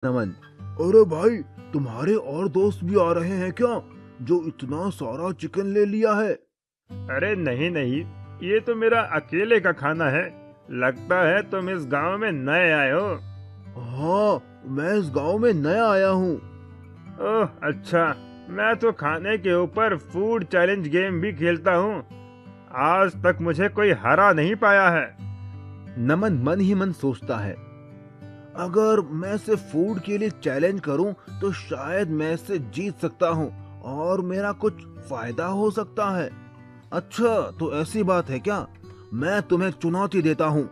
नमन। अरे भाई, तुम्हारे और दोस्त भी आ रहे हैं क्या, जो इतना सारा चिकन ले लिया है? अरे नहीं नहीं, ये तो मेरा अकेले का खाना है। लगता है तुम इस गांव में नए आए हो। हाँ, मैं इस गांव में नया आया हूँ। ओह अच्छा, मैं तो खाने के ऊपर फूड चैलेंज गेम भी खेलता हूँ। आज तक मुझे कोई हरा नहीं पाया है। नमन मन ही मन सोचता है, अगर मैं सिर्फ फूड के लिए चैलेंज करूं तो शायद मैं इससे जीत सकता हूं और मेरा कुछ फायदा हो सकता है। अच्छा, तो ऐसी बात है क्या? मैं तुम्हें चुनौती देता हूं।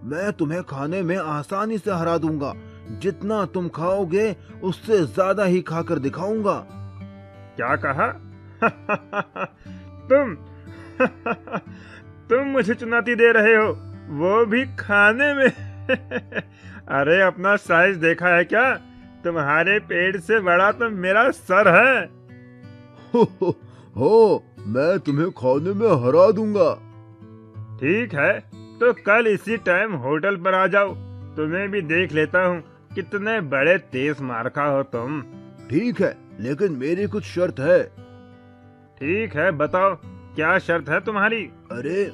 मैं तुम्हें खाने में आसानी से हरा दूंगा। जितना तुम खाओगे उससे ज्यादा ही खाकर दिखाऊंगा। क्या कहा? तुम तुम मुझे चुनौती दे रहे हो, वो भी खाने में? अरे अपना साइज देखा है क्या? तुम्हारे पेट से बड़ा तो मेरा सर है। हो, मैं तुम्हें खाने में हरा दूंगा। ठीक है, तो कल इसी टाइम होटल पर आ जाओ। तुम्हें भी देख लेता हूँ कितने बड़े तेज मारखा हो तुम। ठीक है, लेकिन मेरी कुछ शर्त है। ठीक है, बताओ क्या शर्त है तुम्हारी? अरे,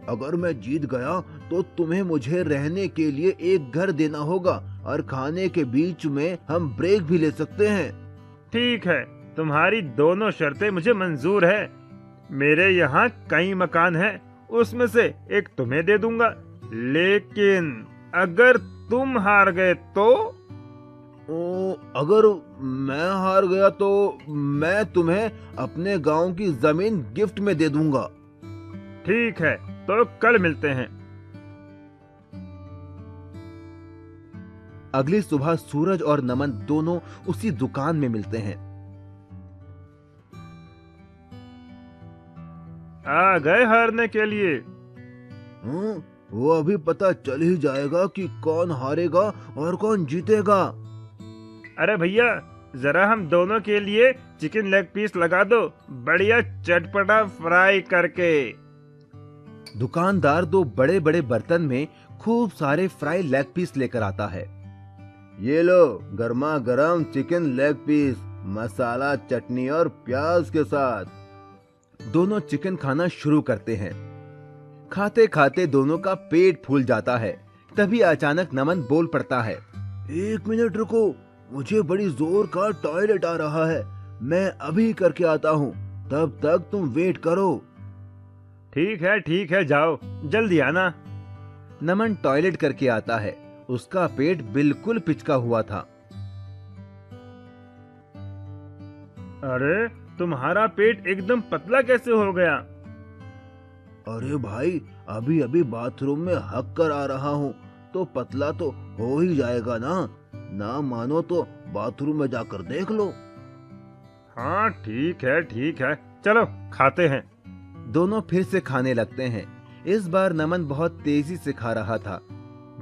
अगर मैं जीत गया तो तुम्हें मुझे रहने के लिए एक घर देना होगा और खाने के बीच में हम ब्रेक भी ले सकते हैं। ठीक है, तुम्हारी दोनों शर्तें मुझे मंजूर है। मेरे यहाँ कई मकान हैं, उसमें से एक तुम्हें दे दूंगा। लेकिन अगर तुम हार गए तो? अगर मैं हार गया तो मैं तुम्हें अपने गांव की जमीन गिफ्ट में दे दूंगा। ठीक है, तो कल मिलते हैं। अगली सुबह सूरज और नमन दोनों उसी दुकान में मिलते हैं। आ गए हारने के लिए? वो अभी पता चल ही जाएगा कि कौन हारेगा और कौन जीतेगा। अरे भैया, जरा हम दोनों के लिए चिकन लेग पीस लगा दो, बढ़िया चटपटा फ्राई करके। दुकानदार दो बड़े बड़े बर्तन में खूब सारे फ्राई लेग पीस लेकर आता है। ये लो, गर्मा गर्म चिकन लेग पीस, मसाला, चटनी और प्याज के साथ। दोनों चिकन खाना शुरू करते हैं। खाते खाते दोनों का पेट फूल जाता है। तभी अचानक नमन बोल पड़ता है, 1 मिनट रुको, मुझे बड़ी जोर का टॉयलेट आ रहा है। मैं अभी करके आता हूँ, तब तक तुम वेट करो। ठीक है, जाओ, जल्दी आना। नमन टॉयलेट करके आता है। उसका पेट बिल्कुल पिचका हुआ था। अरे तुम्हारा पेट एकदम पतला कैसे हो गया? अरे भाई, अभी अभी बाथरूम में हक कर आ रहा हूँ, तो पतला तो हो ही जाएगा ना। ना मानो तो बाथरूम में जाकर देख लो। हाँ ठीक है, चलो खाते हैं। दोनों फिर से खाने लगते हैं। इस बार नमन बहुत तेजी से खा रहा था,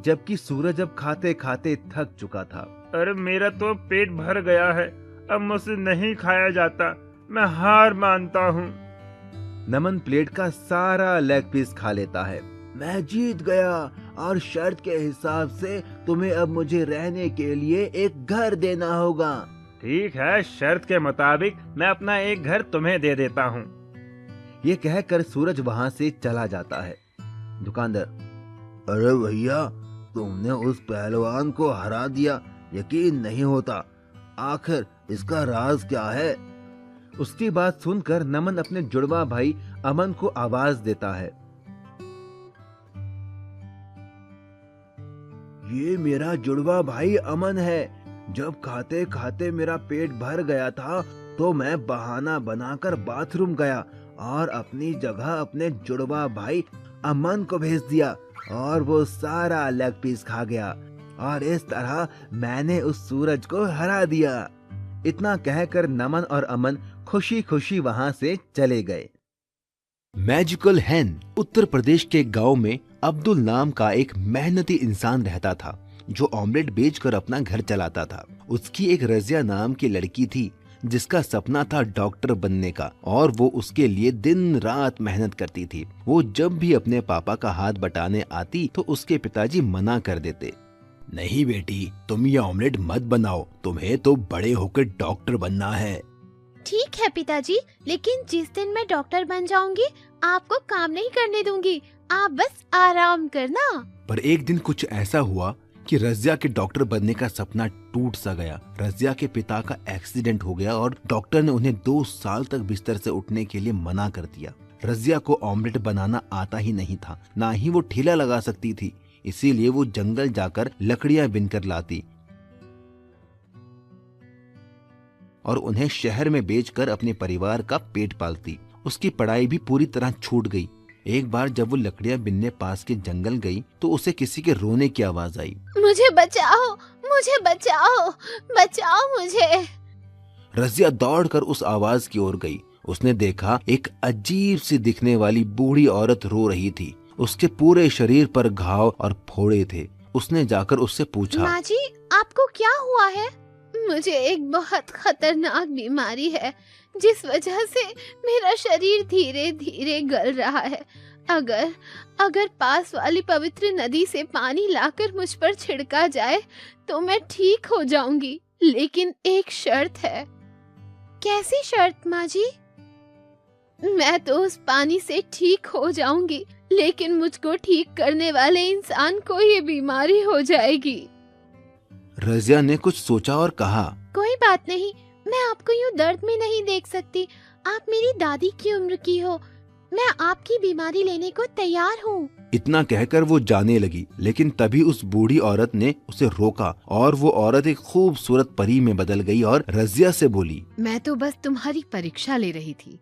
जबकि सूरज अब खाते खाते थक चुका था। अरे मेरा तो पेट भर गया है, अब मुझसे नहीं खाया जाता, मैं हार मानता हूँ। नमन प्लेट का सारा लेग पीस खा लेता है। मैं जीत गया और शर्त के हिसाब से तुम्हें अब मुझे रहने के लिए एक घर देना होगा। ठीक है, शर्त के मुताबिक मैं अपना एक घर तुम्हें दे देता हूँ। ये कहकर सूरज वहाँ से चला जाता है। दुकानदार, अरे भैया, तुमने उस पहलवान को हरा दिया, यकीन नहीं होता। आखिर इसका राज क्या है? उसकी बात सुनकर नमन अपने जुड़वा भाई अमन को आवाज देता है, ये मेरा जुड़वा भाई अमन है। जब खाते खाते मेरा पेट भर गया था तो मैं बहाना बनाकर बाथरूम गया और अपनी जगह अपने जुड़वा भाई अमन को भेज दिया और वो सारा लेग पीस खा गया और इस तरह मैंने उस सूरज को हरा दिया। इतना कहकर नमन और अमन खुशी खुशी वहां से चले गए। मैजिकल हैन। उत्तर प्रदेश के गांव में अब्दुल नाम का एक मेहनती इंसान रहता था, जो ऑमलेट बेचकर अपना घर चलाता था। उसकी एक रजिया नाम की लड़की थी, जिसका सपना था डॉक्टर बनने का, और वो उसके लिए दिन रात मेहनत करती थी। वो जब भी अपने पापा का हाथ बटाने आती तो उसके पिताजी मना कर देते। नहीं बेटी, तुम ये ऑमलेट मत बनाओ, तुम्हें तो बड़े होकर डॉक्टर बनना है। ठीक है पिताजी, लेकिन जिस दिन मैं डॉक्टर बन जाऊंगी आपको काम नहीं करने दूंगी, आप बस आराम करना। पर एक दिन कुछ ऐसा हुआ कि रज़िया के डॉक्टर बनने का सपना टूट सा गया। रज़िया के पिता का एक्सीडेंट हो गया और डॉक्टर ने उन्हें 2 साल तक बिस्तर से उठने के लिए मना कर दिया। रज़िया को ऑमलेट बनाना आता ही नहीं था, ना ही वो ठेला लगा सकती थी, इसीलिए वो जंगल जाकर लकड़ियां बिनकर लाती और उन्हें शहर में बेचकर अपने परिवार का पेट पालती। उसकी पढ़ाई भी पूरी तरह छूट गई। एक बार जब वो लकड़ियां बिनने पास के जंगल गई तो उसे किसी के रोने की आवाज आई। मुझे बचाओ, मुझे बचाओ, बचाओ मुझे। रज़िया दौड़कर उस आवाज की ओर गई। उसने देखा एक अजीब सी दिखने वाली बूढ़ी औरत रो रही थी। उसके पूरे शरीर पर घाव और फोड़े थे। उसने जाकर उससे पूछा, माँ जी, आपको क्या हुआ है? मुझे एक बहुत खतरनाक बीमारी है जिस वजह से मेरा शरीर धीरे धीरे गल रहा है। अगर पास वाली पवित्र नदी से पानी लाकर मुझ पर छिड़का जाए तो मैं ठीक हो जाऊंगी, लेकिन एक शर्त है। कैसी शर्त माँ जी? मैं तो उस पानी से ठीक हो जाऊंगी, लेकिन मुझको ठीक करने वाले इंसान को ये बीमारी हो जाएगी। रज़िया ने कुछ सोचा और कहा, कोई बात नहीं, मैं आपको यूं दर्द में नहीं देख सकती। आप मेरी दादी की उम्र की हो, मैं आपकी बीमारी लेने को तैयार हूँ। इतना कहकर वो जाने लगी, लेकिन तभी उस बूढ़ी औरत ने उसे रोका और वो औरत एक खूबसूरत परी में बदल गई और रज़िया से बोली, मैं तो बस तुम्हारी परीक्षा ले रही थी।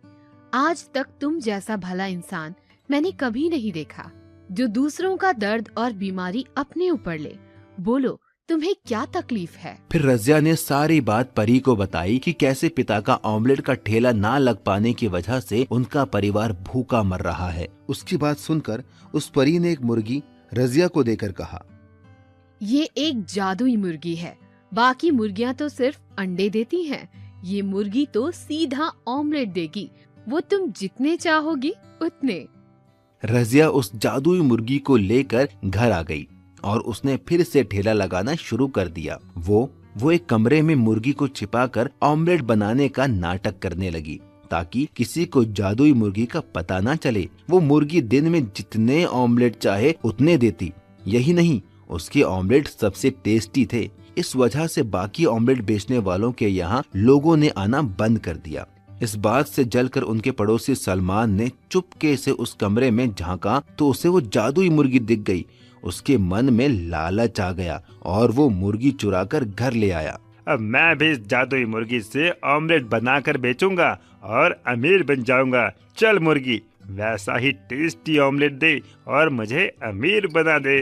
आज तक तुम जैसा भला इंसान मैंने कभी नहीं देखा जो दूसरों का दर्द और बीमारी अपने ऊपर ले। बोलो, तुम्हें क्या तकलीफ है? फिर रज़िया ने सारी बात परी को बताई कि कैसे पिता का ऑमलेट का ठेला ना लग पाने की वजह से उनका परिवार भूखा मर रहा है। उसकी बात सुनकर उस परी ने एक मुर्गी रज़िया को देकर कहा, ये एक जादुई मुर्गी है, बाकी मुर्गियाँ तो सिर्फ अंडे देती हैं, ये मुर्गी तो सीधा ऑमलेट देगी, वो तुम जितने चाहोगी उतने। रज़िया उस जादुई मुर्गी को लेकर घर आ गई और उसने फिर से ठेला लगाना शुरू कर दिया। वो एक कमरे में मुर्गी को छिपाकर ऑमलेट बनाने का नाटक करने लगी ताकि किसी को जादुई मुर्गी का पता ना चले। वो मुर्गी दिन में जितने ऑमलेट चाहे उतने देती। यही नहीं, उसके ऑमलेट सबसे टेस्टी थे। इस वजह से बाकी ऑमलेट बेचने वालों के यहाँ लोगों ने आना बंद कर दिया। इस बात से जलकर उनके पड़ोसी सलमान ने चुपके से उस कमरे में झांका तो उसे वो जादुई मुर्गी दिख गई। उसके मन में लालच आ गया और वो मुर्गी चुराकर घर ले आया। अब मैं भी इस जादुई मुर्गी से ऑमलेट बनाकर बेचूंगा और अमीर बन जाऊंगा। चल मुर्गी, वैसा ही टेस्टी ऑमलेट दे और मुझे अमीर बना दे।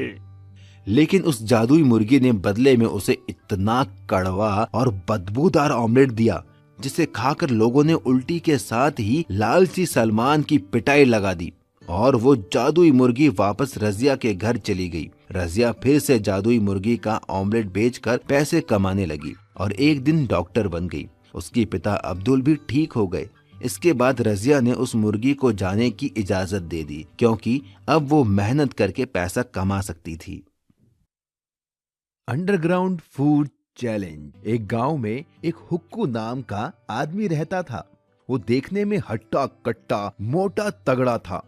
लेकिन उस जादुई मुर्गी ने बदले में उसे इतना कड़वा और बदबूदार ऑमलेट दिया जिसे खाकर लोगों ने उल्टी के साथ ही लालची सलमान की पिटाई लगा दी और वो जादुई मुर्गी वापस रज़िया के घर चली गई। रज़िया फिर से जादुई मुर्गी का ऑमलेट बेचकर पैसे कमाने लगी और एक दिन डॉक्टर बन गई। उसके पिता अब्दुल भी ठीक हो गए। इसके बाद रज़िया ने उस मुर्गी को जाने की इजाजत दे दी क्योंकि अब वो मेहनत करके पैसा कमा सकती थी। Underground food challenge. एक गांव में एक हुक्कू नाम का आदमी रहता था। वो देखने में हट्टा कट्टा मोटा तगड़ा था।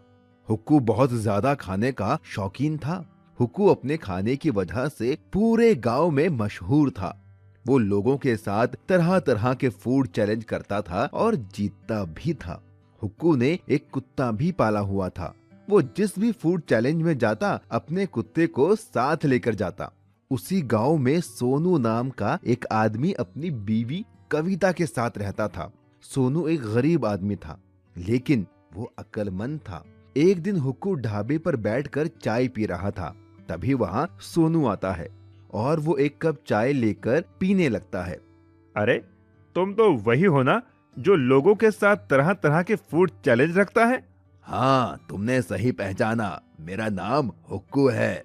हुक्कू बहुत ज्यादा खाने का शौकीन था। हुक्कू अपने खाने की वजह से पूरे गांव में मशहूर था। वो लोगों के साथ तरह तरह के फूड चैलेंज करता था और जीतता भी था। हुक्कू ने एक कुत्ता भी पाला हुआ था। वो जिस भी फूड चैलेंज में जाता अपने कुत्ते को साथ लेकर जाता। उसी गांव में सोनू नाम का एक आदमी अपनी बीवी कविता के साथ रहता था। सोनू एक गरीब आदमी था, लेकिन वो अक्लमंद था। एक दिन हुक्कू ढाबे पर बैठकर चाय पी रहा था। तभी वहाँ सोनू आता है और वो एक कप चाय लेकर पीने लगता है। अरे, तुम तो वही हो ना जो लोगों के साथ तरह तरह के फूड चैलेंज रखता है? हाँ, तुमने सही पहचाना। मेरा नाम हुक्कू है।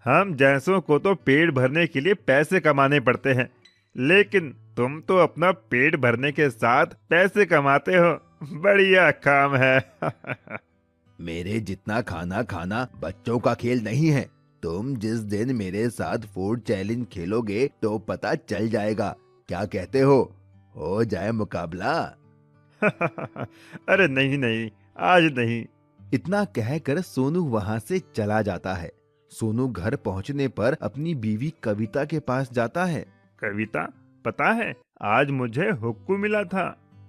हम जैसों को तो पेट भरने के लिए पैसे कमाने पड़ते हैं, लेकिन तुम तो अपना पेट भरने के साथ पैसे कमाते हो। बढ़िया काम है। मेरे जितना खाना खाना बच्चों का खेल नहीं है। तुम जिस दिन मेरे साथ फूड चैलेंज खेलोगे तो पता चल जाएगा। क्या कहते हो जाए मुकाबला? अरे नहीं नहीं, आज नहीं। इतना कहकर सोनू वहाँ से चला जाता है। सोनू घर पहुँचने पर अपनी बीवी कविता के पास जाता है। कविता, पता है आज मुझे हुक्कू मिला था।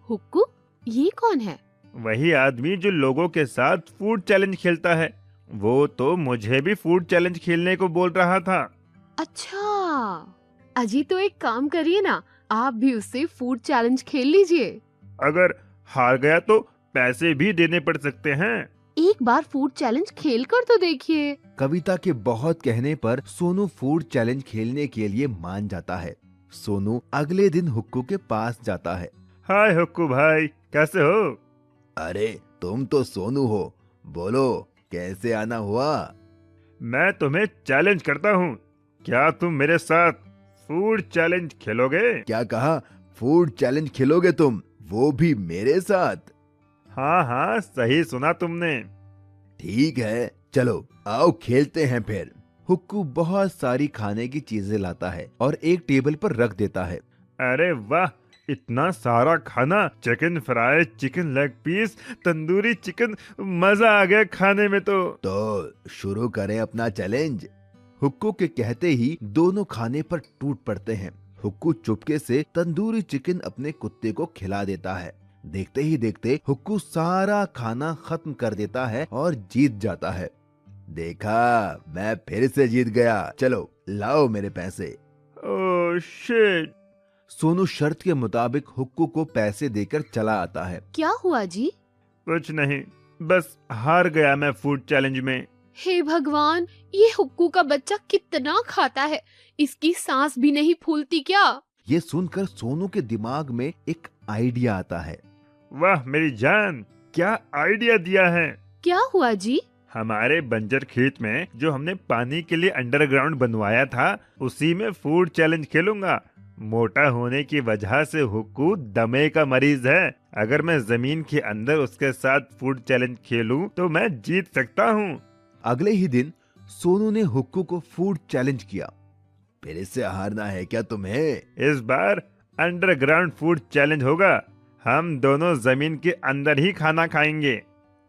हुक्कू? ये कौन है? वही आदमी जो लोगों के साथ फूड चैलेंज खेलता है। वो तो मुझे भी फूड चैलेंज खेलने को बोल रहा था। अच्छा, अजी तो एक काम करिए ना, आप भी उससे फूड चैलेंज खेल लीजिए। अगर हार गया तो पैसे भी देने पड़ सकते हैं। एक बार फूड चैलेंज खेल कर तो देखिए। कविता के बहुत कहने पर सोनू फूड चैलेंज खेलने के लिए मान जाता है। सोनू अगले दिन हुक्कू के पास जाता है। हाय हुक्कू भाई, कैसे हो? अरे तुम तो सोनू हो, बोलो कैसे आना हुआ? मैं तुम्हें चैलेंज करता हूँ, क्या तुम मेरे साथ फूड चैलेंज खेलोगे? क्या कहा? फूड चैलेंज खेलोगे तुम, वो भी मेरे साथ? हाँ हाँ, सही सुना तुमने। ठीक है, चलो आओ खेलते हैं फिर। हुक्कू बहुत सारी खाने की चीजें लाता है और एक टेबल पर रख देता है। अरे वाह, इतना सारा खाना! Chicken fry, chicken leg piece, tandoori chicken, मजा आ गया खाने में तो शुरू करें अपना चैलेंज। हुक्कू के कहते ही दोनों खाने पर टूट पड़ते हैं। हुक्कू चुपके से तंदूरी चिकन अपने कुत्ते को खिला देता है। देखते ही देखते हुक्कू सारा खाना खत्म कर देता है और जीत जाता है। देखा, मैं फिर से जीत गया। चलो लाओ मेरे पैसे। Oh shit! सोनू शर्त के मुताबिक हुक्कू को पैसे देकर चला आता है। क्या हुआ जी? कुछ नहीं, बस हार गया मैं फूड चैलेंज में। हे भगवान, ये हुक्कू का बच्चा कितना खाता है, इसकी सांस भी नहीं फूलती क्या? ये सुनकर सोनू के दिमाग में एक आइडिया आता है। वाह मेरी जान, क्या आइडिया दिया है! क्या हुआ जी? हमारे बंजर खेत में जो हमने पानी के लिए अंडरग्राउंड बनवाया था, उसी में फूड चैलेंज खेलूंगा। मोटा होने की वजह से हुक्कू दमे का मरीज है। अगर मैं जमीन के अंदर उसके साथ फूड चैलेंज खेलूं तो मैं जीत सकता हूं। अगले ही दिन सोनू ने हुक्कू को फूड चैलेंज किया। फिर से हारना है क्या तुम्हें? इस बार अंडरग्राउंड फूड चैलेंज होगा। हम दोनों जमीन के अंदर ही खाना खाएंगे।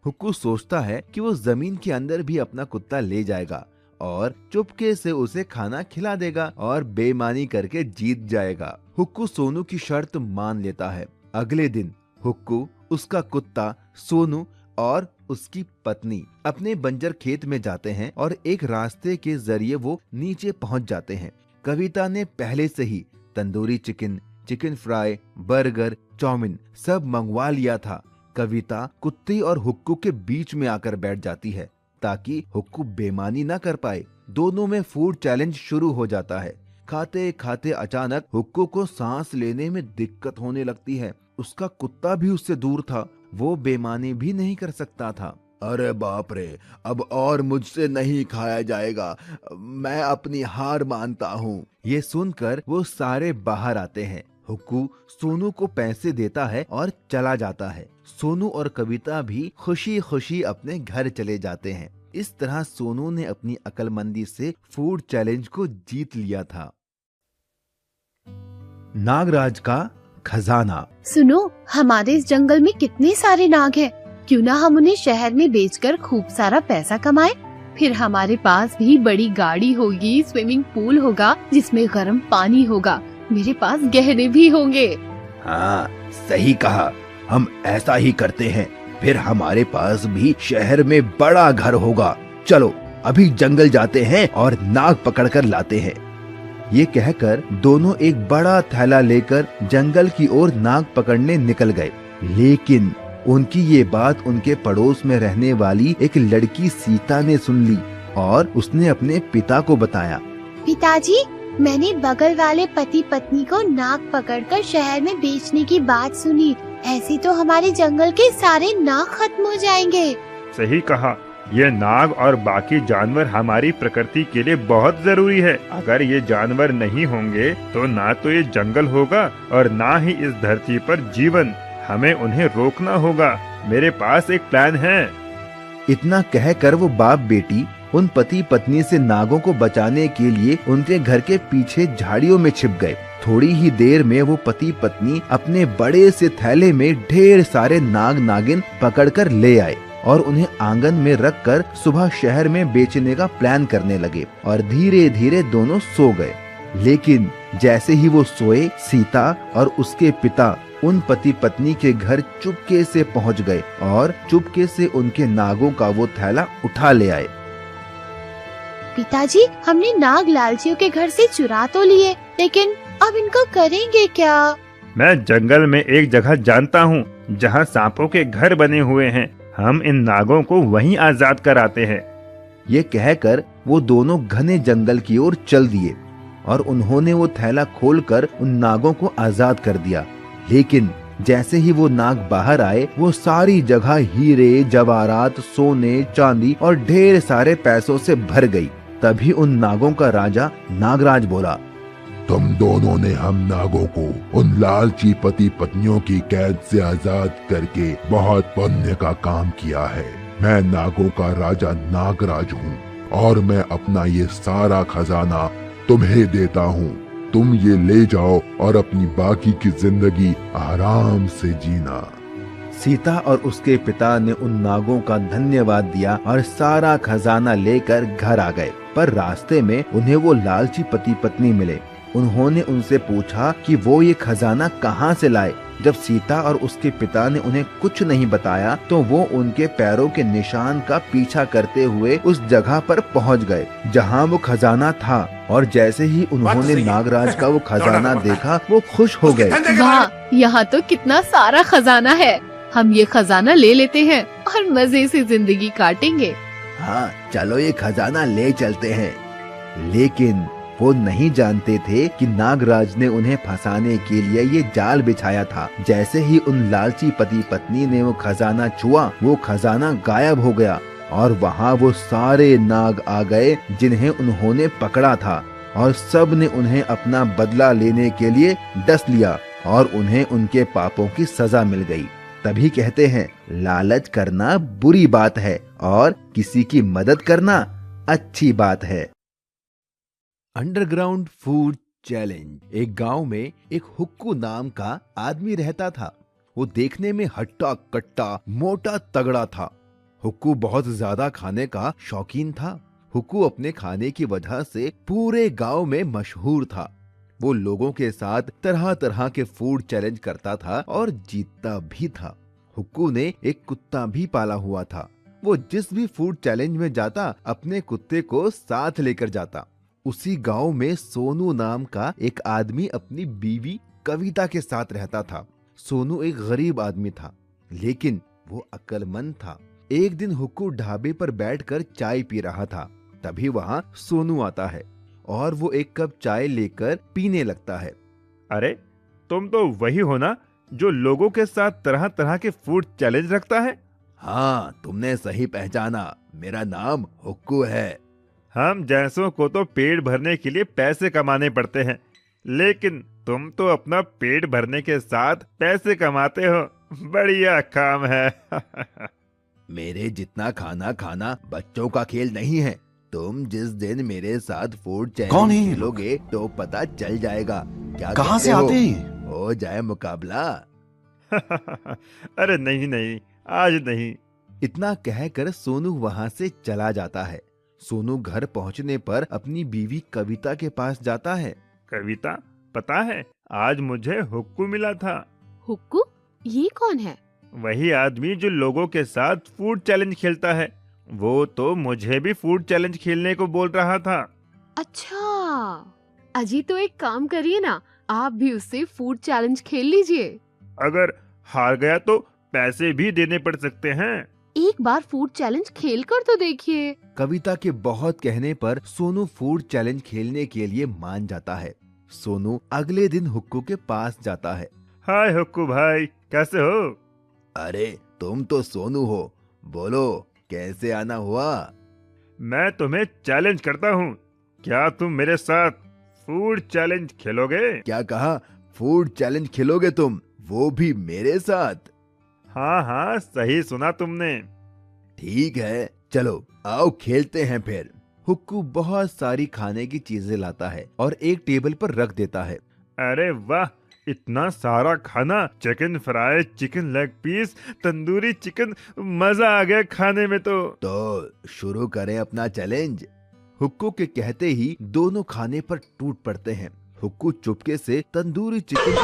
हुक्कू सोचता है कि वो जमीन के अंदर भी अपना कुत्ता ले जाएगा और चुपके से उसे खाना खिला देगा और बेईमानी करके जीत जाएगा। हुक्कू सोनू की शर्त मान लेता है। अगले दिन हुक्कू, उसका कुत्ता, सोनू और उसकी पत्नी अपने बंजर खेत में जाते हैं और एक रास्ते के जरिए वो नीचे पहुंच जाते हैं। कविता ने पहले से ही tandoori chicken, chicken fry, burger, chow mein सब मंगवा लिया था। कविता कुत्ते और हुक्कू के बीच में आकर बैठ जाती है ताकि हुक्कू बेईमानी न कर पाए। दोनों में फूड चैलेंज शुरू हो जाता है। खाते खाते अचानक हुक्कू को सांस लेने में दिक्कत होने लगती है। उसका कुत्ता भी उससे दूर था, वो बेईमानी भी नहीं कर सकता था। अरे बाप रे, अब और मुझसे नहीं खाया जाएगा, मैं अपनी हार मानता हूँ। ये सुनकर वो सारे बाहर आते हैं। हुक्कू सोनू को पैसे देता है और चला जाता है। सोनू और कविता भी खुशी खुशी अपने घर चले जाते हैं। इस तरह सोनू ने अपनी अक्लमंदी से फूड चैलेंज को जीत लिया था। नागराज का खजाना। सुनो, हमारे इस जंगल में कितने सारे नाग हैं, क्यों ना हम उन्हें शहर में बेचकर खूब सारा पैसा कमाएं। फिर हमारे पास भी बड़ी गाड़ी होगी, स्विमिंग पूल होगा जिसमें गर्म पानी होगा, मेरे पास गहने भी होंगे। हाँ, सही कहा, हम ऐसा ही करते हैं। फिर हमारे पास भी शहर में बड़ा घर होगा। चलो अभी जंगल जाते हैं और नाग पकड़ कर लाते हैं। ये कहकर दोनों एक बड़ा थैला लेकर जंगल की ओर नाग पकड़ने निकल गए। लेकिन उनकी ये बात उनके पड़ोस में रहने वाली एक लड़की सीता ने सुन ली और उसने अपने पिता को बताया। पिताजी, मैंने बगल वाले पति पत्नी को नाग पकड़कर शहर में बेचने की बात सुनी। ऐसे तो हमारे जंगल के सारे नाग खत्म हो जाएंगे। सही कहा, ये नाग और बाकी जानवर हमारी प्रकृति के लिए बहुत जरूरी है। अगर ये जानवर नहीं होंगे तो ना तो ये जंगल होगा और ना ही इस धरती पर जीवन। हमें उन्हें रोकना होगा। मेरे पास एक प्लान है। इतना कहकर वो बाप बेटी उन पति पत्नी से नागों को बचाने के लिए उनके घर के पीछे झाड़ियों में छिप गए। थोड़ी ही देर में वो पति पत्नी अपने बड़े से थैले में ढेर सारे नाग नागिन पकड़कर ले आए और उन्हें आंगन में रखकर सुबह शहर में बेचने का प्लान करने लगे और धीरे धीरे दोनों सो गए। लेकिन जैसे ही वो सोए, सीता और उसके पिता उन पति पत्नी के घर चुपके से पहुंच गए और चुपके से उनके नागों का वो थैला उठा ले आए। पिताजी, हमने नाग लालचियों के घर से चुरा तो लिए, लेकिन अब इनको करेंगे क्या? मैं जंगल में एक जगह जानता हूँ जहाँ सांपों के घर बने हुए हैं। हम इन नागों को वहीं आजाद कराते हैं। ये कहकर वो दोनों घने जंगल की ओर चल दिए और उन्होंने वो थैला खोलकर उन नागों को आजाद कर दिया। लेकिन जैसे ही वो नाग बाहर आए, वो सारी जगह हीरे जवाहरात, सोने, चांदी और ढेर सारे पैसों से भर गई। तभी उन नागों का राजा नागराज बोला, तुम दोनों ने हम नागों को उन लालची पति पत्नियों की कैद से आजाद करके बहुत पुण्य का काम किया है। मैं नागों का राजा नागराज हूँ और मैं अपना ये सारा खजाना तुम्हें देता हूँ। तुम ये ले जाओ और अपनी बाकी की जिंदगी आराम से जीना। सीता और उसके पिता ने उन नागों का धन्यवाद दिया और सारा खजाना लेकर घर आ गए। पर रास्ते में उन्हें वो लालची पति पत्नी मिले। उन्होंने उनसे पूछा कि वो ये खजाना कहाँ से लाए। जब सीता और उसके पिता ने उन्हें कुछ नहीं बताया तो वो उनके पैरों के निशान का पीछा करते हुए उस जगह पर पहुंच गए जहां वो खजाना था। और जैसे ही उन्होंने नागराज का वो खजाना देखा, वो खुश हो गए। वाह, यहाँ तो कितना सारा खजाना है। हम ये खजाना ले लेते हैं और मजे से जिंदगी काटेंगे। हाँ, चलो ये खजाना ले चलते हैं। लेकिन वो नहीं जानते थे कि नागराज ने उन्हें फंसाने के लिए ये जाल बिछाया था। जैसे ही उन लालची पति पत्नी ने वो खजाना छुआ, वो खजाना गायब हो गया और वहाँ वो सारे नाग आ गए जिन्हें उन्होंने पकड़ा था और सब ने उन्हें अपना बदला लेने के लिए डस लिया और उन्हें उनके पापों की सजा मिल गई। तभी कहते हैं, लालच करना बुरी बात है और किसी की मदद करना अच्छी बात है। Underground food challenge. एक गांव में एक हुक्कू नाम का आदमी रहता था। वो देखने में हट्टा कट्टा मोटा तगड़ा था। हुक्कू बहुत ज्यादा खाने का शौकीन था। हुक्कू अपने खाने की वजह से पूरे गांव में मशहूर था। वो लोगों के साथ तरह तरह के फूड चैलेंज करता था और जीतता भी था। हुक्कू ने एक कुत्ता भी पाला हुआ था। वो जिस भी फूड चैलेंज में जाता, अपने कुत्ते को साथ लेकर जाता। उसी गांव में सोनू नाम का एक आदमी अपनी बीवी कविता के साथ रहता था। सोनू एक गरीब आदमी था, लेकिन वो अक्लमंद था। एक दिन हुक्कू ढाबे पर बैठकर चाय पी रहा था। तभी वहाँ सोनू आता है और वो एक कप चाय लेकर पीने लगता है। अरे, तुम तो वही हो ना जो लोगों के साथ तरह तरह के फूड चैलेंज रखता है? हाँ, तुमने सही पहचाना। मेरा नाम हुक्कू है। हम जैसों को तो पेट भरने के लिए पैसे कमाने पड़ते हैं, लेकिन तुम तो अपना पेट भरने के साथ पैसे कमाते हो। बढ़िया काम है। मेरे जितना खाना खाना बच्चों का खेल नहीं है। तुम जिस दिन मेरे साथ फूड चैलेंज खेलोगे तो पता चल जाएगा। क्या कहाँ से आते हैं? हो जाए मुकाबला। अरे नहीं नहीं, आज नहीं। इतना कहकर सोनू वहाँ से चला जाता है। सोनू घर पहुँचने पर अपनी बीवी कविता के पास जाता है। कविता, पता है आज मुझे हुक्कू मिला था। हुक्कू? ये कौन है? वही आदमी जो लोगों के साथ फूड चैलेंज खेलता है। वो तो मुझे भी फूड चैलेंज खेलने को बोल रहा था। अच्छा, अजी तो एक काम करिए ना, आप भी उससे फूड चैलेंज खेल लीजिए। अगर हार गया तो पैसे भी देने पड़ सकते हैं। एक बार फूड चैलेंज खेल कर तो देखिए। कविता के बहुत कहने पर सोनू फूड चैलेंज खेलने के लिए मान जाता है। सोनू अगले दिन हुक्कू के पास जाता है। हाय हुक्कू भाई, कैसे हो? अरे, तुम तो सोनू हो। बोलो, कैसे आना हुआ? मैं तुम्हें चैलेंज करता हूँ। क्या तुम मेरे साथ फूड चैलेंज खेलोगे? क्या कहा? फूड चैलेंज खेलोगे तुम, वो भी मेरे साथ? हाँ हाँ, सही सुना तुमने। ठीक है, चलो आओ खेलते हैं फिर। हुक्कू बहुत सारी खाने की चीजें लाता है और एक टेबल पर रख देता है। अरे वाह, इतना सारा खाना, chicken fry, chicken leg piece, tandoori chicken, मजा आ गया खाने में। तो शुरू करें अपना चैलेंज। हुक्कू के कहते ही दोनों खाने पर टूट पड़ते हैं। हुक्कू चुपके से तंदूरी चिकन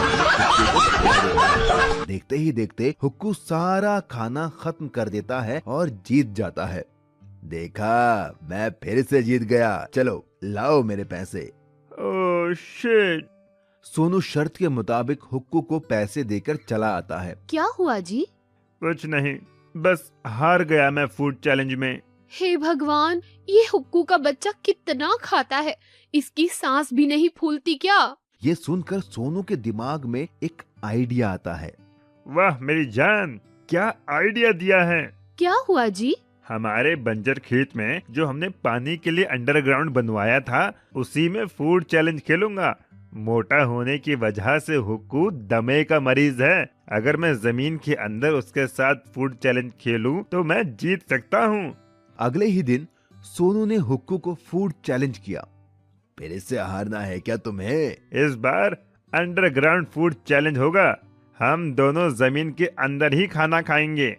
देखते ही देखते हुक्कू सारा खाना खत्म कर देता है और जीत जाता है। देखा, मैं फिर से जीत गया। चलो लाओ मेरे पैसे। Oh shit. सोनू शर्त के मुताबिक हुक्कू को पैसे देकर चला आता है। क्या हुआ जी? कुछ नहीं, बस हार गया मैं फूड चैलेंज में। हे भगवान, ये हुक्कू का बच्चा कितना खाता है, इसकी सांस भी नहीं फूलती क्या? ये सुनकर सोनू के दिमाग में एक आइडिया आता है। वाह मेरी जान, क्या आइडिया दिया है। क्या हुआ जी? हमारे बंजर खेत में जो हमने पानी के लिए अंडरग्राउंड बनवाया था, उसी में फूड चैलेंज खेलूंगा। मोटा होने की वजह से हुक्कू दमे का मरीज है। अगर मैं जमीन के अंदर उसके साथ फूड चैलेंज खेलूं तो मैं जीत सकता हूं। अगले ही दिन सोनू ने हुक्कू को फूड चैलेंज किया। फिर इससे हारना है क्या तुम्हें? इस बार अंडरग्राउंड फूड चैलेंज होगा। हम दोनों जमीन के अंदर ही खाना खाएंगे।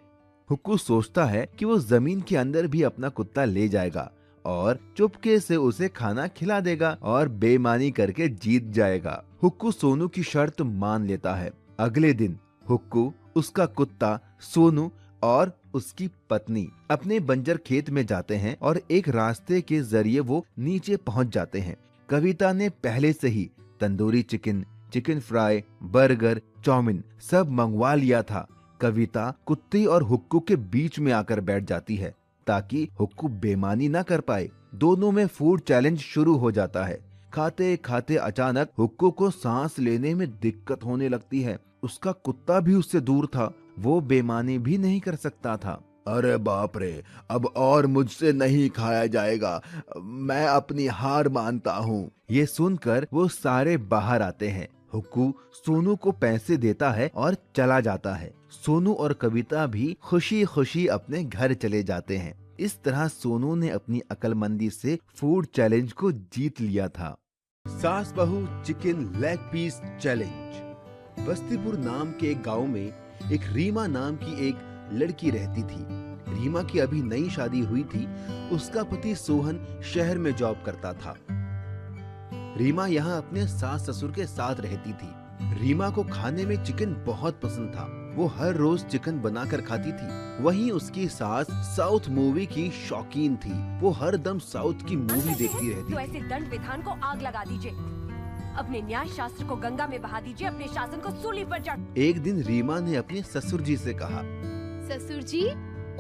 हुक्कू सोचता है कि वो जमीन के अंदर भी अपना कुत्ता ले जाएगा और चुपके से उसे खाना खिला देगा और बेईमानी करके जीत जाएगा। हुक्कू सोनू की शर्त मान लेता है। अगले दिन हुक्कू, उसका कुत्ता सोनू और उसकी पत्नी अपने बंजर खेत में जाते हैं और एक रास्ते के जरिए वो नीचे पहुंच जाते हैं। कविता ने पहले से ही tandoori chicken, chicken fry, burger, chow mein सब मंगवा लिया था। कविता कुत्ते और हुक्कू के बीच में आकर बैठ जाती है ताकि हुक्कू बेईमानी ना कर पाए। दोनों में फूड चैलेंज शुरू हो जाता है। खाते खाते अचानक हुक्कू को सांस लेने में दिक्कत होने लगती है। उसका कुत्ता भी उससे दूर था, वो बेईमानी भी नहीं कर सकता था। अरे बाप रे, अब और मुझसे नहीं खाया जाएगा, मैं अपनी हार मानता हूँ। ये सुनकर वो सारे बाहर आते हैं। हुक्कू सोनू को पैसे देता है और चला जाता है। सोनू और कविता भी खुशी खुशी अपने घर चले जाते हैं। इस तरह सोनू ने अपनी अक्लमंदी से फूड चैलेंज को जीत लिया था। सास बहू chicken leg piece challenge. Bastipur नाम के एक गांव में एक रीमा नाम की एक लड़की रहती थी। रीमा की अभी नई शादी हुई थी। उसका पति सोहन शहर में जॉब करता था। रीमा यहाँ अपने सास ससुर के साथ रहती थी। रीमा को खाने में चिकन बहुत पसंद था। वो हर रोज चिकन बनाकर खाती थी। वहीं उसकी सास साउथ मूवी की शौकीन थी। वो हर दम साउथ की मूवी देखती रहती तो थी। ऐसे दंड विधान को आग लगा दीजिए, अपने न्याय शास्त्र को गंगा में बहा दीजिए, अपने शासन को सूली पर चढ़। एक दिन रीमा ने अपने ससुर जी से कहा, ससुर जी,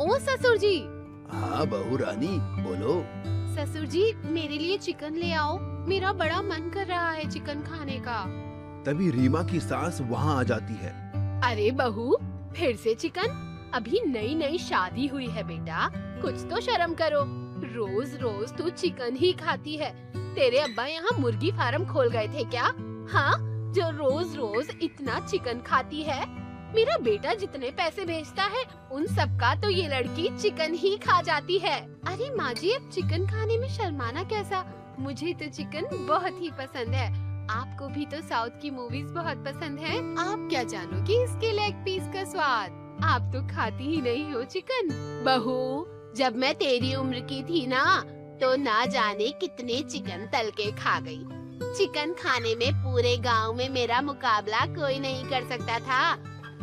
ओ ससुर जी। हाँ बहू रानी, बोलो। ससुर जी, मेरे लिए चिकन ले आओ, मेरा बड़ा मन कर रहा है चिकन खाने का। तभी रीमा की सास वहाँ आ जाती है। अरे बहू, फिर से चिकन? अभी नई नई शादी हुई है बेटा, कुछ तो शर्म करो। रोज रोज तू चिकन ही खाती है। तेरे अब्बा यहाँ मुर्गी फार्म खोल गए थे क्या? हाँ, जो रोज रोज इतना चिकन खाती है। मेरा बेटा जितने पैसे भेजता है उन सब का तो ये लड़की चिकन ही खा जाती है। अरे माँ जी, अब चिकन खाने में शर्माना कैसा? मुझे तो चिकन बहुत ही पसंद है। आपको भी तो साउथ की मूवीज बहुत पसंद है। आप क्या जानोगी इसके लेग पीस का स्वाद? आप तो खाती ही नहीं हो चिकन। बहू, जब मैं तेरी उम्र की थी ना, तो ना जाने कितने चिकन तल के खा गई। चिकन खाने में पूरे गांव में मेरा मुकाबला कोई नहीं कर सकता था।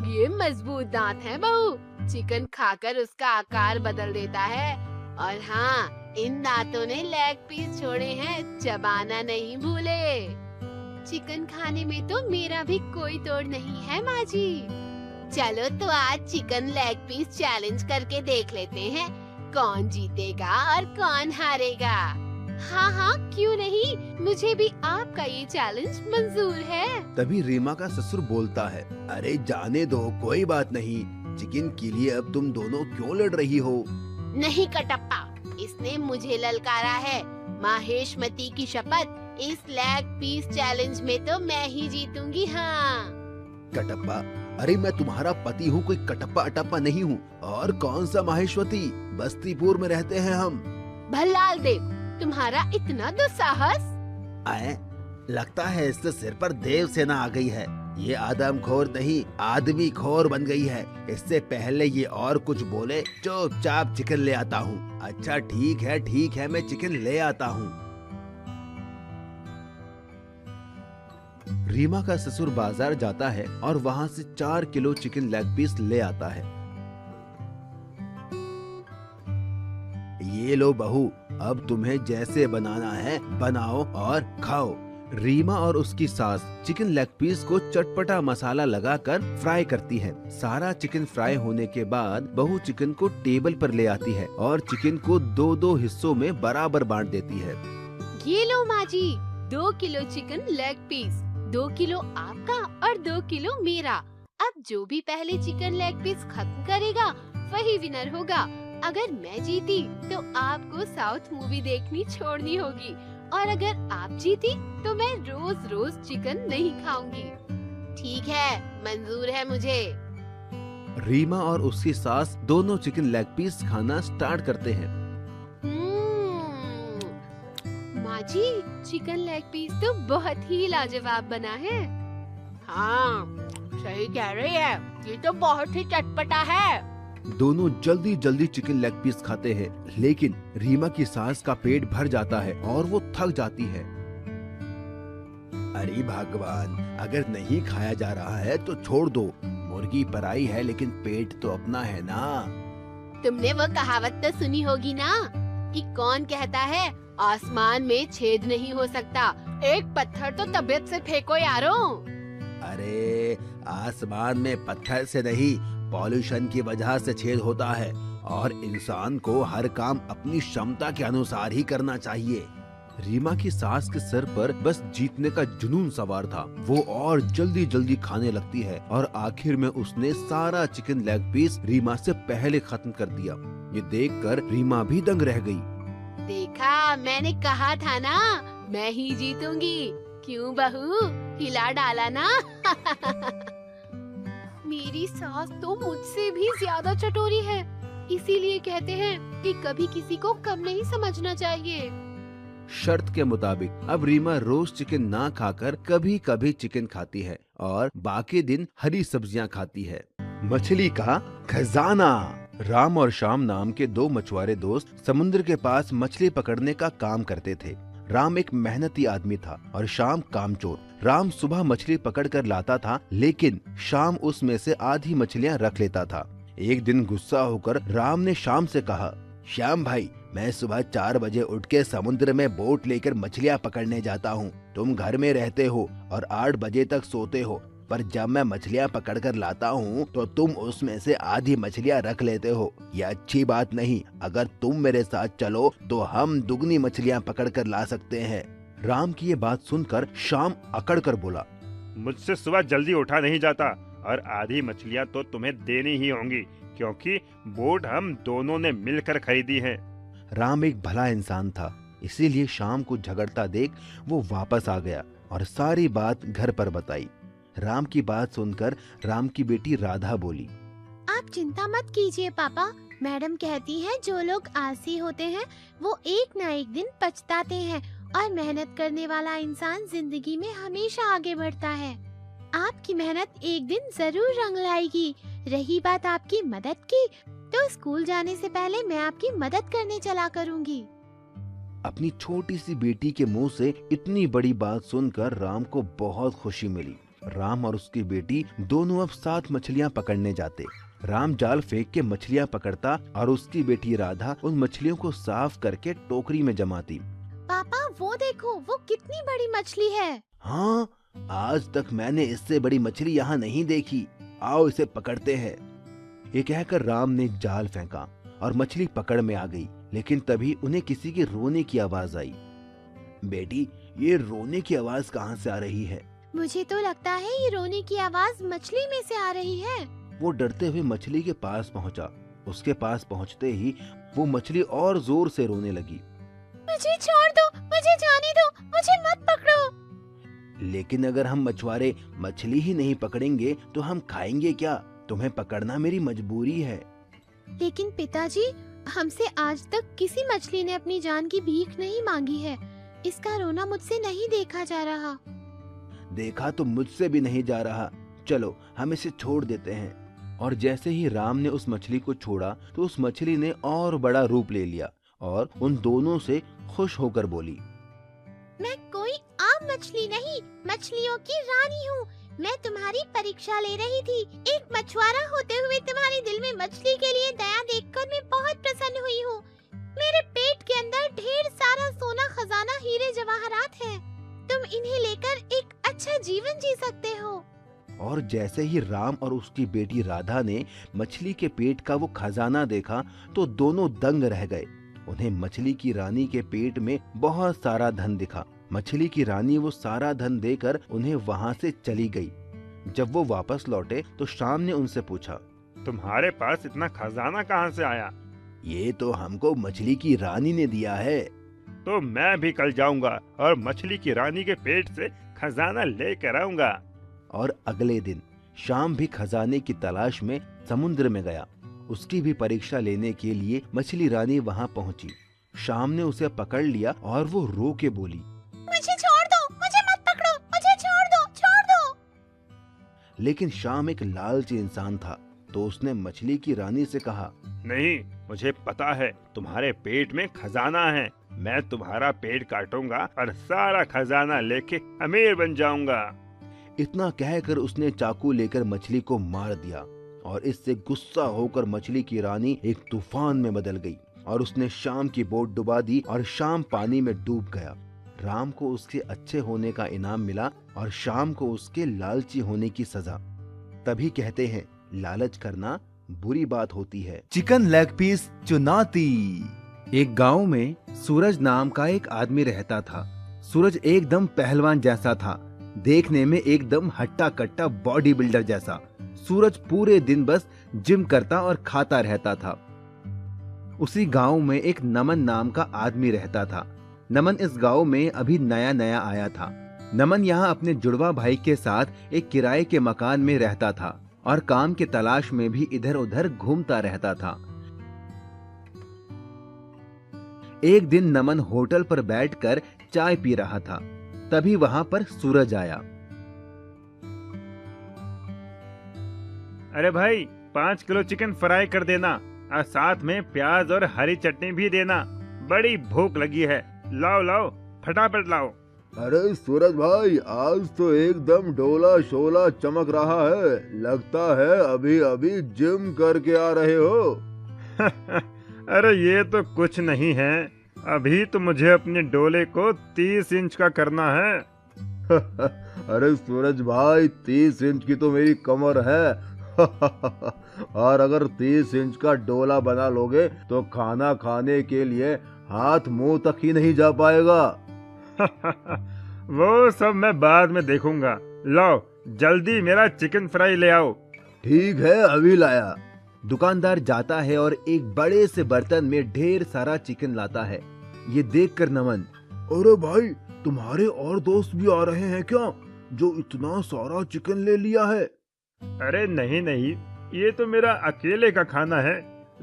ये मजबूत दांत है बहू, चिकन खाकर उसका आकार बदल देता है। और हाँ, इन दांतों ने लेग पीस छोड़े हैं, चबाना नहीं भूले। चिकन खाने में तो मेरा भी कोई तोड़ नहीं है माँ जी। चलो तो आज चिकन लेग पीस चैलेंज करके देख लेते हैं, कौन जीतेगा और कौन हारेगा। हाँ हाँ, क्यों नहीं, मुझे भी आपका ये चैलेंज मंजूर है। तभी रीमा का ससुर बोलता है, अरे जाने दो, कोई बात नहीं। चिकन के लिए अब तुम दोनों क्यों लड़ रही हो? नहीं कटप्पा, इसने मुझे ललकारा है। माहेशमती की शपथ, इस लेग पीस चैलेंज में तो मैं ही जीतूंगी। हाँ कटप्पा, अरे मैं तुम्हारा पति हूँ, कोई कटप्पा अटप्पा नहीं हूँ। और कौन सा माहेश्वती, बस्तीपुर में रहते हैं हम। भल्लाल देव, तुम्हारा इतना दुस्साहस। आए, लगता है इससे सिर पर देव सेना आ गई है। ये आदमखोर नहीं, आदमी खोर बन गई है। इससे पहले ये और कुछ बोले, चुपचाप चिकन ले आता हूँ। अच्छा ठीक है, मैं चिकन ले आता हूँ। रीमा का ससुर बाजार जाता है और वहाँ से 4 किलो चिकन लेग पीस ले आता है। ये लो बहू, अब तुम्हें जैसे बनाना है बनाओ और खाओ। रीमा और उसकी सास चिकन लेग पीस को चटपटा मसाला लगाकर फ्राई करती है। सारा चिकन फ्राई होने के बाद बहू चिकन को टेबल पर ले आती है और चिकन को 2-2 हिस्सों में बराबर बांट देती है। ये लो माँ जी, 2 kilo chicken leg piece, 2 kilo आपका और 2 किलो मेरा। अब जो भी पहले चिकन लेग पीस खत्म करेगा वही विनर होगा। अगर मैं जीती तो आपको साउथ मूवी देखनी छोड़नी होगी, और अगर आप जीती तो मैं रोज रोज चिकन नहीं खाऊंगी। ठीक है, मंजूर है मुझे। रीमा और उसकी सास दोनों चिकन लेग पीस खाना स्टार्ट करते हैं। माँ जी, चिकन लेग पीस तो बहुत ही लाजवाब बना है। हाँ, सही कह रही है, ये तो बहुत ही चटपटा है। दोनों जल्दी जल्दी चिकन लेग पीस खाते हैं, लेकिन रीमा की सास का पेट भर जाता है और वो थक जाती है। अरे भगवान, अगर नहीं खाया जा रहा है तो छोड़ दो। मुर्गी पराई है लेकिन पेट तो अपना है ना। तुमने वो कहावत तो सुनी होगी ना कि कौन कहता है आसमान में छेद नहीं हो सकता, एक पत्थर तो तबीयत से फेंको यारों। अरे आसमान में पत्थर से नहीं, पॉल्यूशन की वजह से छेद होता है, और इंसान को हर काम अपनी क्षमता के अनुसार ही करना चाहिए। रीमा की सास के सर पर बस जीतने का जुनून सवार था। वो और जल्दी जल्दी खाने लगती है और आखिर में उसने सारा चिकन लेग पीस रीमा से पहले खत्म कर दिया। ये देखकर रीमा भी दंग रह गई। देखा, मैंने कहा था ना, मैं ही जीतूंगी। क्यों बहू, हिला डाला ना। मेरी सास तो मुझसे भी ज्यादा चटोरी है, इसीलिए कहते हैं कि कभी किसी को कम नहीं समझना चाहिए। शर्त के मुताबिक अब रीमा रोज चिकन ना खाकर कभी कभी चिकन खाती है और बाकी दिन हरी सब्जियां खाती है। मछली का खजाना। राम और श्याम नाम के 2 मछुआरे दोस्त समुद्र के पास मछली पकड़ने का काम करते थे। राम एक मेहनती आदमी था और श्याम कामचोर। राम सुबह मछली पकड़ कर लाता था, लेकिन श्याम उसमें से आधी मछलियां रख लेता था। एक दिन गुस्सा होकर राम ने श्याम से कहा, श्याम भाई, मैं सुबह 4 बजे उठ के समुद्र में बोट लेकर मछलियां पकड़ने जाता हूँ। तुम घर में रहते हो और 8 बजे तक सोते हो, पर जब मैं मछलियां पकड़ कर लाता हूँ तो तुम उसमें से आधी मछलियां रख लेते हो। ये अच्छी बात नहीं। अगर तुम मेरे साथ चलो तो हम दुगनी मछलियां पकड़ कर ला सकते हैं। राम की ये बात सुनकर श्याम अकड़ कर बोला, मुझसे सुबह जल्दी उठा नहीं जाता, और आधी मछलियाँ तो तुम्हें देनी ही होंगी, क्योंकि बोट हम दोनों ने मिलकर खरीदी है। राम एक भला इंसान था, इसीलिए श्याम को झगड़ता देख वो वापस आ गया और सारी बात घर पर बताई। राम की बात सुनकर राम की बेटी राधा बोली, आप चिंता मत कीजिए पापा, मैडम कहती है जो लोग आलसी होते हैं वो एक न एक दिन पछताते हैं, और मेहनत करने वाला इंसान जिंदगी में हमेशा आगे बढ़ता है। आपकी मेहनत एक दिन जरूर रंग लाएगी। रही बात आपकी मदद की, तो स्कूल जाने से पहले मैं आपकी मदद करने चला करूँगी। अपनी छोटी सी बेटी के मुंह से इतनी बड़ी बात सुनकर राम को बहुत खुशी मिली। राम और उसकी बेटी दोनों अब 7 मछलियां पकड़ने जाते। राम जाल फेंक के मछलियां पकड़ता और उसकी बेटी राधा उन मछलियों को साफ करके टोकरी में जमाती। पापा वो देखो, वो कितनी बड़ी मछली है। हाँ, आज तक मैंने इससे बड़ी मछली यहाँ नहीं देखी। आओ इसे पकड़ते हैं। ये कहकर राम ने जाल फेंका और मछली पकड़ में आ गई, लेकिन तभी उन्हें किसी के रोने की आवाज आई। बेटी, ये रोने की आवाज कहाँ से आ रही है? मुझे तो लगता है ये रोने की आवाज मछली में से आ रही है। वो डरते हुए मछली के पास पहुंचा। उसके पास पहुंचते ही वो मछली और जोर से रोने लगी। मुझे छोड़ दो, मुझे जाने दो, मुझे मत पकड़ो। लेकिन अगर हम मछुआरे मछली ही नहीं पकड़ेंगे तो हम खाएंगे क्या? तुम्हें पकड़ना मेरी मजबूरी है। लेकिन पिताजी, हमसे आज तक किसी मछली ने अपनी जान की भीख नहीं मांगी है। इसका रोना मुझसे नहीं देखा जा रहा। देखा तो मुझसे भी नहीं जा रहा। चलो हम इसे छोड़ देते हैं। और जैसे ही राम ने उस मछली को छोड़ा तो उस मछली ने और बड़ा रूप ले लिया और उन दोनों से खुश होकर बोली, मैं कोई आम मछली नहीं, मछलियों की रानी हूँ। मैं तुम्हारी परीक्षा ले रही थी। एक मछुआरा होते हुए तुम्हारे दिल में मछली के लिए दया देखकर मैं बहुत प्रसन्न हुई हूँ। मेरे पेट के अंदर ढेर सारा सोना, खजाना, हीरे जवाहरात है। तुम इन्हें लेकर एक अच्छा जीवन जी सकते हो। और जैसे ही राम और उसकी बेटी राधा ने मछली के पेट का वो खजाना देखा तो दोनों दंग रह गए। उन्हें मछली की रानी के पेट में बहुत सारा धन दिखा। मछली की रानी वो सारा धन देकर उन्हें वहाँ से चली गई। जब वो वापस लौटे तो शाम ने उनसे पूछा, तुम्हारे पास इतना खजाना कहाँ से आया? ये तो हमको मछली की रानी ने दिया है। तो मैं भी कल जाऊंगा और मछली की रानी के पेट से खजाना लेकर आऊंगा। और अगले दिन शाम भी खजाने की तलाश में समुद्र में गया। उसकी भी परीक्षा लेने के लिए मछली रानी वहाँ पहुँची। शाम ने उसे पकड़ लिया और वो रो के बोली, मुझे छोड़ दो, मुझे मत पकड़ो, मुझे छोड़ दो, छोड़ दो। लेकिन शाम एक लालची इंसान था तो उसने मछली की रानी से कहा, नहीं, मुझे पता है तुम्हारे पेट में खजाना है। मैं तुम्हारा पेट काटूंगा और सारा खजाना लेके अमीर बन जाऊंगा। इतना कहकर उसने चाकू लेकर मछली को मार दिया और इससे गुस्सा होकर मछली की रानी एक तूफान में बदल गई और उसने शाम की बोट डुबा दी और शाम पानी में डूब गया। राम को उसके अच्छे होने का इनाम मिला और शाम को उसके लालची होने की सजा। तभी कहते हैं, लालच करना बुरी बात होती है। चिकन लेग पीस चुनौती। एक गांव में सूरज नाम का एक आदमी रहता था। सूरज एकदम पहलवान जैसा था, देखने में एकदम हट्टा कट्टा बॉडी बिल्डर जैसा। सूरज पूरे दिन बस जिम करता और खाता रहता था। उसी गांव में एक नमन नाम का आदमी रहता था। नमन इस गांव में अभी नया नया आया था। नमन यहाँ अपने जुड़वा भाई के साथ एक किराए के मकान में रहता था और काम के तलाश में भी इधर उधर घूमता रहता था। एक दिन नमन होटल पर बैठकर चाय पी रहा था। तभी वहां पर सूरज आया। अरे भाई, 5 किलो चिकन फ्राई कर देना और साथ में प्याज और हरी चटनी भी देना। बड़ी भूख लगी है। लाओ लाओ, फटाफट लाओ। अरे सूरज भाई, आज तो एकदम डोला शोला चमक रहा है। लगता है अभी अभी जिम करके आ रहे हो। अरे ये तो कुछ नहीं है। अभी तो मुझे अपने डोले को 30 इंच का करना है। अरे सूरज भाई, 30 इंच की तो मेरी कमर है। और अगर 30 इंच का डोला बना लोगे तो खाना खाने के लिए हाथ मुंह तक ही नहीं जा पाएगा। वो सब मैं बाद में देखूंगा। लाओ जल्दी मेरा चिकन फ्राई ले आओ। ठीक है, अभी लाया। दुकानदार जाता है और एक बड़े से बर्तन में ढेर सारा चिकन लाता है। ये देखकर नमन, अरे भाई, तुम्हारे और दोस्त भी आ रहे हैं क्या, जो इतना सारा चिकन ले लिया है? अरे नहीं नहीं, ये तो मेरा अकेले का खाना है।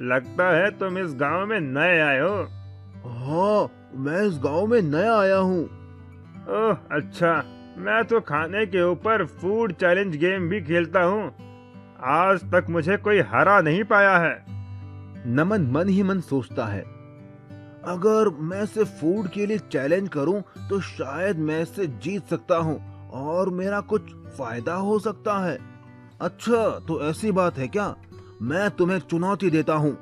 लगता है तुम इस गांव में नए आए हो। हाँ, मैं इस गांव में नया आया हूँ। ओह अच्छा, मैं तो खाने के ऊपर फूड चैलेंज गेम भी खेलता हूँ। आज तक मुझे कोई हरा नहीं पाया है। नमन मन ही मन सोचता है, अगर मैं इसे फूड के लिए चैलेंज करूं तो शायद मैं इसे जीत सकता हूं और मेरा कुछ फायदा हो सकता है। अच्छा, तो ऐसी बात है क्या? मैं तुम्हें चुनौती देता हूं।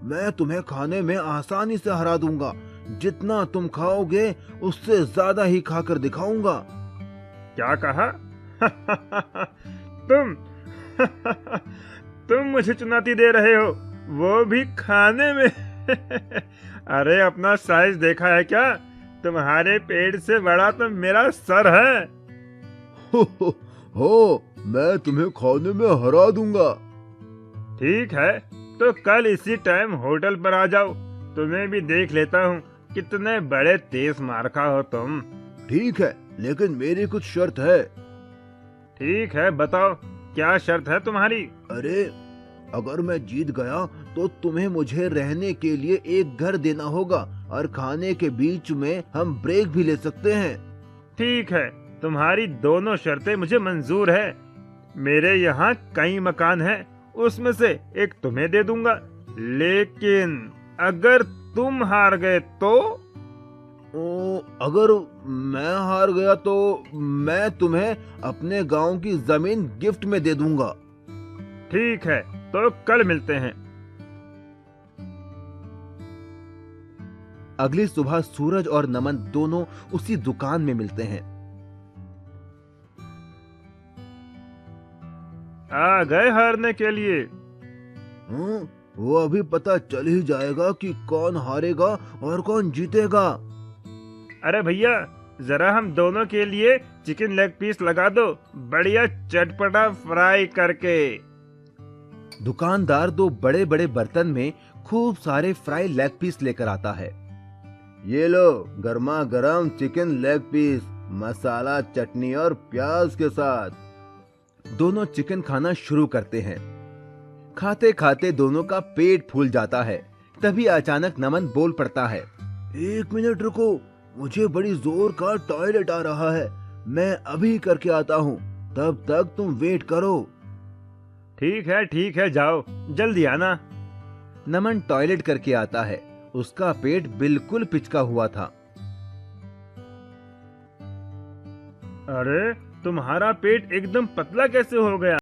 मैं तुम्हें खाने में आसानी से हरा दूंगा। जितना तुम खाओगे उससे ज्यादा ही खाकर दिखाऊंगा। क्या कहा? तुम मुझे चुनौती दे रहे हो, वो भी खाने में? अरे अपना साइज देखा है क्या? तुम्हारे पेट से बड़ा तो मेरा सर है। हो, मैं तुम्हें खाने में हरा दूंगा। ठीक है, तो कल इसी टाइम होटल पर आ जाओ। तुम्हें भी देख लेता हूँ कितने बड़े तेज मारखा हो तुम। ठीक है, लेकिन मेरी कुछ शर्त है। ठीक है, बताओ क्या शर्त है तुम्हारी? अरे अगर मैं जीत गया तो तुम्हें मुझे रहने के लिए एक घर देना होगा और खाने के बीच में हम ब्रेक भी ले सकते हैं। ठीक है, तुम्हारी दोनों शर्तें मुझे मंजूर है। मेरे यहाँ कई मकान हैं, उसमें से एक तुम्हें दे दूंगा, लेकिन अगर तुम हार गए तो? अगर मैं हार गया तो मैं तुम्हें अपने गांव की जमीन गिफ्ट में दे दूंगा। ठीक है, तो कल मिलते हैं। अगली सुबह सूरज और नमन दोनों उसी दुकान में मिलते हैं। आ गए हारने के लिए? वो अभी पता चल ही जाएगा कि कौन हारेगा और कौन जीतेगा। अरे भैया, जरा हम दोनों के लिए चिकन लेग पीस लगा दो, बढ़िया चटपटा फ्राई करके। दुकानदार दो बड़े बड़े बर्तन में खूब सारे फ्राई लेग पीस लेकर आता है। ये लो गर्मा गर्म चिकन लेग पीस, मसाला, चटनी और प्याज के साथ। दोनों चिकन खाना शुरू करते हैं। खाते खाते दोनों का पेट फूल जाता है। तभी अचानक नमन बोल पड़ता है, 1 मिनट रुको, मुझे बड़ी जोर का टॉयलेट आ रहा है, मैं अभी करके आता हूँ, तब तक तुम वेट करो। ठीक है, जाओ, जल्दी आना। नमन टॉयलेट करके आता है। उसका पेट बिल्कुल पिचका हुआ था। अरे तुम्हारा पेट एकदम पतला कैसे हो गया?